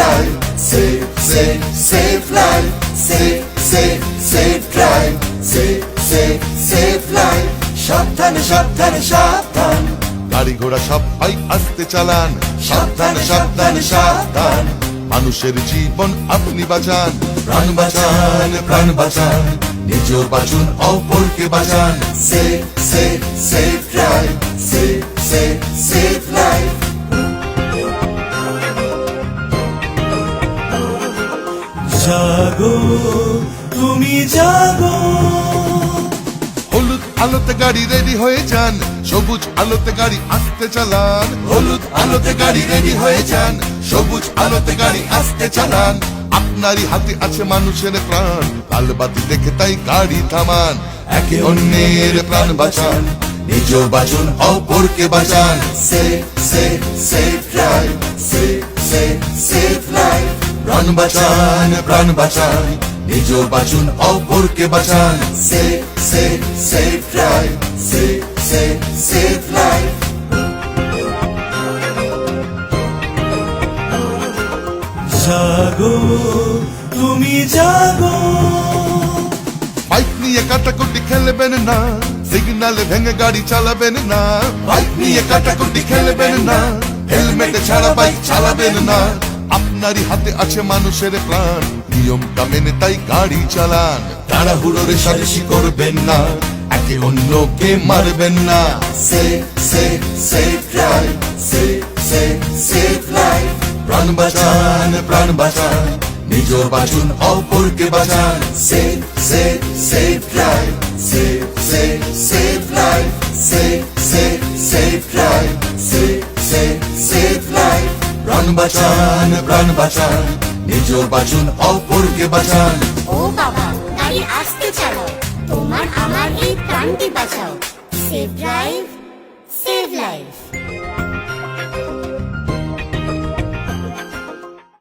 drive, safe, safe, safe life, safe, safe, safe drive, safe, safe, safe life. সাবধানে সাবধানে সাবধান, গাড়ি ঘোড়া সবাই আস্তে চালান। সাবধানে সাবধানে সাবধান, মানুষের জীবন আপনি বাঁচান। প্রাণ বাঁচান প্রাণ বাঁচান, নিজেও বাঁচুন অপরকে বাঁচান। Safe, safe, safe drive, safe, safe, safe life. জাগো তুমি জাগো, হলুদ আলোতে গাড়ি রেডি হয়ে যান, সবুজ আলোতে গাড়ি আস্তে চালান। হলুদ আলোতে গাড়ি রেডি হয়ে যান, সবুজ আলোতে গাড়ি আস্তে চালান। আপনারই হাতে আছে মানুষের প্রাণ, লাল বাতি দেখে তাই গাড়ি থামান। একে অন্যের প্রাণ বাঁচান, নিজেও বাঁচুন অপরকে বাঁচান। Safe, safe, safe drive, safe, safe, safe life. প্রাণ বাঁচান প্রাণ বাঁচান, নিজেও বাঁচুন অপরকে বাঁচান। Safe, safe, safe drive, safe, safe, safe life. জাগো তুমি জাগো, বাইক নিয়ে কাটাকুটি খেলবেন না, সিগন্যালে ভেঙে গাড়ি চালাবেন না। বাইক নিয়ে কাটাকুটি খেলবেন না, হেলমেট ছাড়া বাইক চালাবেন না। আপনারই হাতে আছে মানুষের প্রাণ, নিয়মটা মেনে তাই গাড়ি চালান। তাড়াহুড়ো রেষারেষি করবেন না, একে অন্যকে মারবেন না। Safe, safe, safe drive, safe, safe, safe life. প্রাণ বাঁচান প্রাণ বাঁচান, নিজেও বাঁচুন অপরকে বাঁচান। Safe, safe, safe drive, safe, safe, safe life. Safe, safe, safe drive, safe, safe, safe life. প্রাণ বাঁচান প্রাণ বাঁচান, নিজেও বাঁচুন অপরকে বাঁচান। ও বাবা, গাড়ি আস্তে চালাও, তোমার আমার এই প্রাণটি বাঁচাও। Safe drive.